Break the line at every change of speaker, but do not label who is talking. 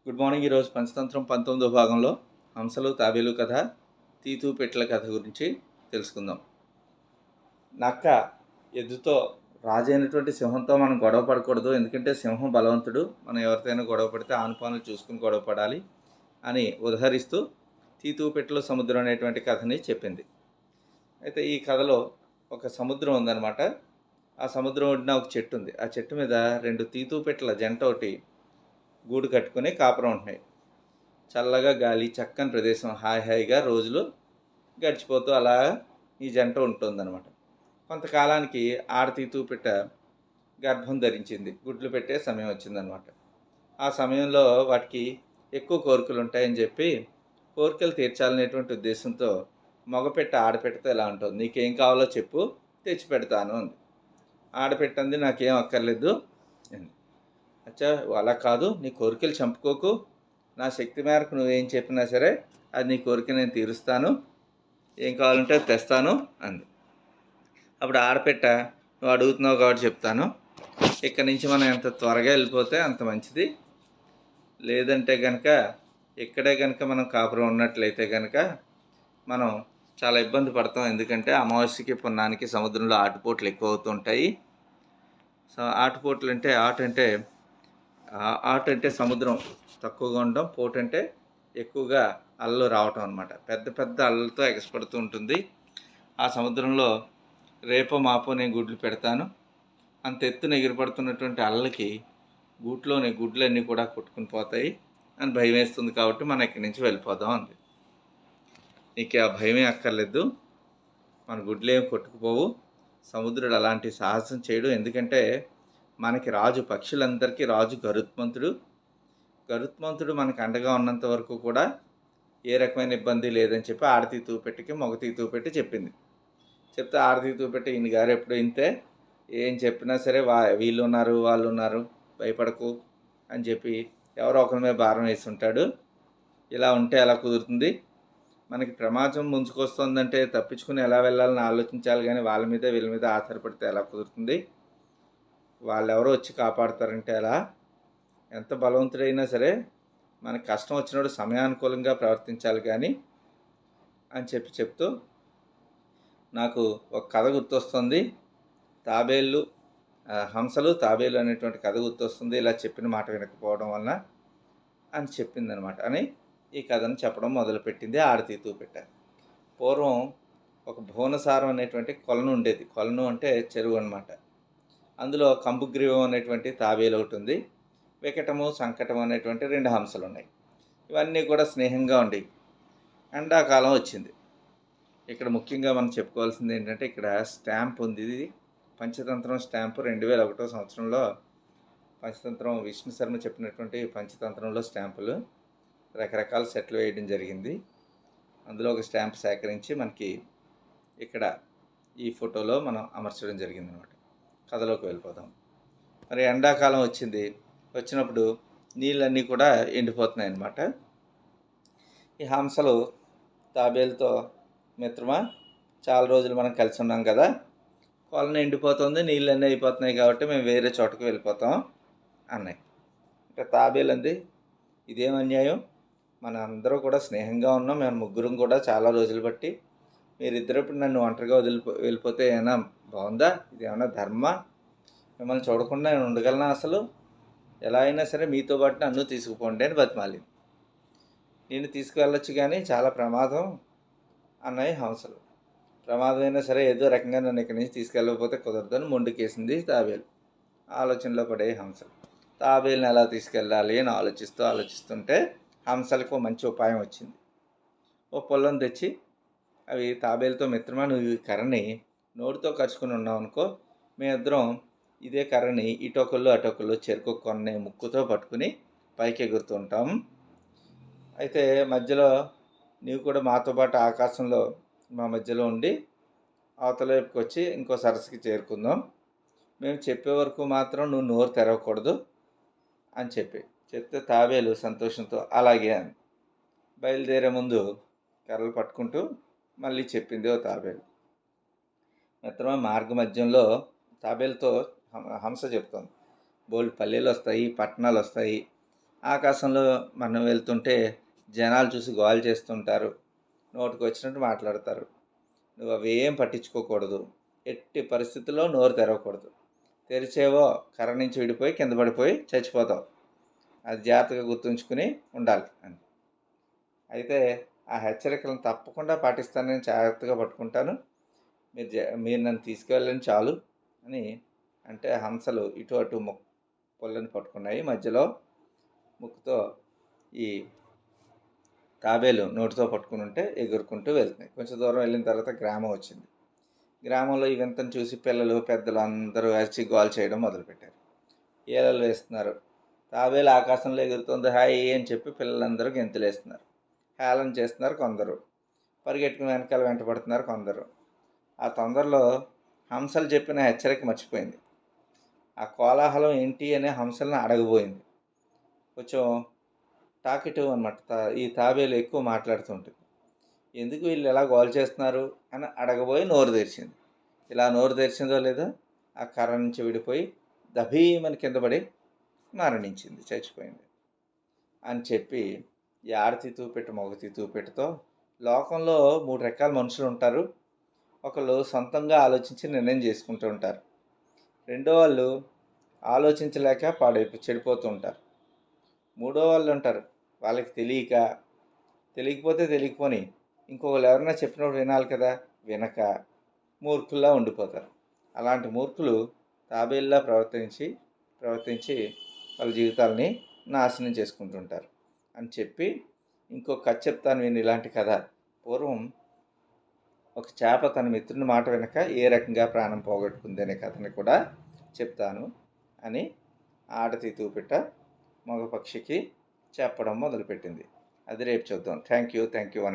Good morning. ఈరోజు పంచతంత్రం 19వ భాగంలో హంసలు తాబేలు కథ, తీతూ పెట్టెల కథ గురించి తెలుసుకుందాం. నక్క ఎద్దుతో రాజు అయినటువంటి సింహంతో మనం గొడవ పడకూడదు, ఎందుకంటే సింహం బలవంతుడు, మనం ఎవరితోనైనా గొడవ పడితే ఆనుపానులు చూసుకుని గొడవ పడాలి అని ఉదహరిస్తూ తీతూ పెట్టెల సముద్రం అనేటువంటి కథని చెప్పింది. అయితే ఈ కథలో ఒక సముద్రం ఉందన్నమాట. ఆ సముద్రం ఒడ్డున ఒక చెట్టు ఉంది. ఆ చెట్టు మీద 2 తీతూ పెట్టెల జంట ఒకటి గూడు కట్టుకుని కాపురం ఉంటున్నాయి. చల్లగా గాలి, చక్కని ప్రదేశం, హాయిగా రోజులు గడిచిపోతూ అలా ఈ జంట ఉంటుందన్నమాట. కొంతకాలానికి ఆడతీతూ పెట్ట గర్భం ధరించింది, గుడ్లు పెట్టే సమయం వచ్చిందనమాట. ఆ సమయంలో వాటికి ఎక్కువ కోరికలు ఉంటాయని చెప్పి కోరికలు తీర్చాలనేటువంటి ఉద్దేశంతో మగపెట్ట ఆడపెట్టతో ఇలా ఉంటుంది, నీకేం కావాలో చెప్పు, తెచ్చి పెడతాను అంది. ఆడపెట్టంది, నాకేం అక్కర్లేదు అంది. అచ్చా, అలా కాదు, నీ కోరికలు చంపుకోకు, నా శక్తి మేరకు నువ్వేం చెప్పినా సరే అది నీ కోరిక నేను తీరుస్తాను, ఏం కావాలంటే అది తెస్తాను అంది. అప్పుడు ఆడపెట్ట, నువ్వు అడుగుతున్నావు కాబట్టి చెప్తాను, ఇక్కడి నుంచి మనం ఎంత త్వరగా వెళ్ళిపోతే అంత మంచిది, లేదంటే కనుక ఇక్కడే కనుక మనం కాపురం ఉన్నట్లయితే కనుక మనం చాలా ఇబ్బంది పడతాం, ఎందుకంటే అమావాస్యకి పున్నానికి సముద్రంలో ఆటుపోట్లు ఎక్కువ అవుతుంటాయి. సో ఆటుపోట్లు అంటే ఆట అంటే సముద్రం తక్కువగా ఉండడం, పోటు అంటే ఎక్కువగా అలలు రావటం అనమాట. పెద్ద పెద్ద అలలతో ఎగసిపడుతూ ఉంటుంది. ఆ సముద్రంలో రేపో మాపో నేను గుడ్లు పెడతాను, అంత ఎత్తున ఎగిరిపడుతున్నటువంటి అలలకి గూట్లోని గుడ్లన్నీ కూడా కొట్టుకుని పోతాయి అని భయం వేస్తుంది, కాబట్టి మనం ఇక్కడి నుంచి వెళ్ళిపోదాం అంది. నీకు ఆ భయమే అక్కర్లేదు, మన గుడ్లు ఏమి కొట్టుకుపోవు, సముద్రుడు అలాంటి సాహసం చేయడు, ఎందుకంటే మనకి రాజు, పక్షులందరికీ రాజు గరుత్మంతుడు మనకు అండగా ఉన్నంత వరకు కూడా ఏ రకమైన ఇబ్బంది లేదని చెప్పి ఆడతీ తూపెట్టికి మగతీ తూపెట్టి చెప్పింది. చెప్తే ఆడతీ తూపెట్టి, ఈయన గారు ఎప్పుడు ఇంతే, ఏం చెప్పినా సరే వీళ్ళు ఉన్నారు వాళ్ళు ఉన్నారు, భయపడకు అని చెప్పి ఎవరో ఒకరి మీద భారం వేసి ఉంటాడు. ఇలా ఉంటే ఎలా కుదురుతుంది, మనకి ప్రమాదం ముంచుకొస్తుందంటే తప్పించుకుని ఎలా వెళ్ళాలని ఆలోచించాలి, కానీ వాళ్ళ మీద వీళ్ళ మీద ఆధారపడితే ఎలా కుదురుతుంది, వాళ్ళెవరో వచ్చి కాపాడుతారంటే ఎలా, ఎంత బలవంతుడైనా సరే మనకి కష్టం వచ్చినప్పుడు సమయానుకూలంగా ప్రవర్తించాలి కానీ అని చెప్తూ నాకు ఒక కథ గుర్తొస్తుంది, హంసలు తాబేలు అనేటువంటి కథ గుర్తొస్తుంది, ఇలా చెప్పిన మాట వినకపోవడం వలన అని చెప్పిందనమాట. అని ఈ కథను చెప్పడం మొదలుపెట్టింది ఆడతీ తూపెట్ట. పూర్వం ఒక భువనసారం అనేటువంటి కొలను ఉండేది. కొలను అంటే చెరువు అనమాట. అందులో కంబుగ్రీవం అనేటువంటి తాబేలు ఒకటి ఉంది, వికటము సంకటము అనేటువంటి 2 హంసలు ఉన్నాయి. ఇవన్నీ కూడా స్నేహంగా ఉండేవి. ఎండాకాలం వచ్చింది. ఇక్కడ ముఖ్యంగా మనం చెప్పుకోవాల్సింది ఏంటంటే, ఇక్కడ స్టాంప్ ఉంది. ఇది పంచతంత్రం స్టాంపు. 2001 సంవత్సరంలో పంచతంత్రం విష్ణు శర్మ చెప్పినటువంటి పంచతంత్రంలో స్టాంపులు రకరకాల సెట్లు వేయడం జరిగింది. అందులో ఒక స్టాంప్ సేకరించి మనకి ఇక్కడ ఈ ఫోటోలో మనం అమర్చడం జరిగింది అనమాట. కథలోకి వెళ్ళిపోదాం. మరి ఎండాకాలం వచ్చినప్పుడు నీళ్ళన్నీ కూడా ఎండిపోతున్నాయి అన్నమాట. ఈ హంసలు తాబేలుతో, మిత్రమా, చాలా రోజులు మనం కలిసి ఉన్నాం కదా, కొలను ఎండిపోతుంది, నీళ్ళన్నీ అయిపోతున్నాయి, కాబట్టి మేము వేరే చోటకు వెళ్ళిపోతాం అన్నాయి. అంటే తాబేలు అంది, ఇదేం అన్యాయం, మన అందరూ కూడా స్నేహంగా ఉన్నాం, మేము ముగ్గురం కూడా చాలా రోజులు బట్టి, మీరిద్దరు ఇప్పుడు నన్ను ఒంటరిగా వెళ్ళిపోతే ఏమైనా బాగుందా, ఇది ఏమైనా ధర్మమా, మిమ్మల్ని చూడకుండా నేను ఉండగలనా, అసలు ఎలా అయినా సరే మీతో పాటు నన్ను తీసుకుపోండి అని బతిమాలింది. నేను తీసుకువెళ్ళొచ్చు కానీ చాలా ప్రమాదం అన్నాయి హంసలు. ప్రమాదం అయినా సరే ఏదో రకంగా నన్ను ఇక్కడి నుంచి తీసుకెళ్ళకపోతే కుదరదని మొండికేసింది తాబేలు. ఆలోచనలో పడే హంసలు తాబేలుని ఎలా తీసుకెళ్ళాలి అని ఆలోచిస్తుంటే హంసలకు మంచి ఉపాయం వచ్చింది. ఓ పొలం తెచ్చి అవి తాబేలుతో, మిత్రమా, నువ్వు ఈ కర్రని నోటితో కరుచుకుని ఉన్నావు అనుకో, మేమిద్దరం ఇదే కర్రని ఇటొకళ్ళు అటొకళ్ళు చెరుకు కొన్నే ముక్కుతో పట్టుకుని పైకి ఎగురుతూ ఉంటాం. అయితే మధ్యలో నీవు కూడా మాతో పాటు ఆకాశంలో మా మధ్యలో ఉండి అవతల వైపుకి వచ్చి ఇంకో సరస్సుకి చేరుకుందాం, మేము చెప్పే వరకు మాత్రం నువ్వు నోరు తెరవకూడదు అని చెప్తే తాబేలు సంతోషంతో అలాగే అని బయలుదేరే ముందు కర్రలు పట్టుకుంటూ మళ్ళీ చెప్పింది ఓ తాబేలు. మిత్రమా, మార్గ మధ్యంలో తాబేలుతో హంస చెప్తోంది, బోల్డ్ పల్లెలు వస్తాయి, పట్టణాలు వస్తాయి, ఆకాశంలో మనం వెళ్తుంటే జనాలు చూసి గోల చేస్తుంటారు, నోటికి వచ్చినట్టు మాట్లాడతారు. నువ్వు అవేం పట్టించుకోకూడదు, ఎట్టి పరిస్థితుల్లో నోరు తెరవకూడదు. తెరిచేవో కర్ర నుంచి విడిపోయి కింద పడిపోయి చచ్చిపోతావు. అది జాగ్రత్తగా గుర్తుంచుకుని ఉండాలి అని. అయితే ఆ హెచ్చరికలను తప్పకుండా పాటిస్తాను, నేను జాగ్రత్తగా పట్టుకుంటాను, మీరు నన్ను తీసుకువెళ్ళండి చాలు అని అంటే హంసలు ఇటు అటు పొల్లని పట్టుకున్నాయి. మధ్యలో ముక్కుతో ఈ తాబేలు నోటితో పట్టుకుని ఉంటే ఎగురుకుంటూ వెళ్తున్నాయి. కొంచెం దూరం వెళ్ళిన తర్వాత గ్రామం వచ్చింది. గ్రామంలో ఈ వింతను చూసి పిల్లలు పెద్దలు అందరూ అరిచి గోల చేయడం మొదలుపెట్టారు. ఈలలు వేస్తున్నారు. తాబేలు ఆకాశంలో ఎగురుతుంది హాయ్ అని చెప్పి పిల్లలందరూ గెంతులేస్తున్నారు. హేళన చేస్తున్నారు కొందరు, పరిగెట్టుకుని వెనకాల వెంటబడుతున్నారు కొందరు. ఆ తొందరలో హంసలు చెప్పిన హెచ్చరిక మర్చిపోయింది. ఆ కోలాహలం ఏంటి అనే హంసలను అడగబోయింది. కొంచెం టాకిటివ్ అనమాట. ఈ తాబేలు ఎక్కువ మాట్లాడుతుంటుంది. ఎందుకు వీళ్ళు ఎలా గోల చేస్తున్నారు అని అడగబోయి నోరు తెరిచింది. ఇలా నోరు తెరిచిందో లేదో ఆ కర్ర నుంచి విడిపోయి దభీమని కింద పడి మరణించింది, చచ్చిపోయింది అని చెప్పి ఈ ఆడతి తూపెట్టు మొగతి తూపెట్టుతో లోకంలో 3 రకాల మనుషులు ఉంటారు. ఒకళ్ళు సొంతంగా ఆలోచించి నిర్ణయం చేసుకుంటూ ఉంటారు. రెండో వాళ్ళు ఆలోచించలేక చెడిపోతూ ఉంటారు. మూడో వాళ్ళు ఉంటారు, వాళ్ళకి తెలియకపోతే తెలియకపోని ఇంకొకరు ఎవరైనా చెప్పినప్పుడు వినాలి కదా, వినక మూర్ఖుల్లా ఉండిపోతారు. అలాంటి మూర్ఖులు తాబేల్లా ప్రవర్తించి వాళ్ళ జీవితాలని నాశనం చేసుకుంటుంటారు అని చెప్పి ఇంకొక కథ చెప్తాను విని. ఇలాంటి కథ పూర్వం ఒక చేప తన మిత్రుని మాట వెనక ఏ రకంగా ప్రాణం పోగొట్టుకుంది అనే కథని కూడా చెప్తాను అని ఆడతి తూపిట్ట మగ పక్షికి చెప్పడం మొదలుపెట్టింది. అది రేపు చూద్దాం. థ్యాంక్ యూ అని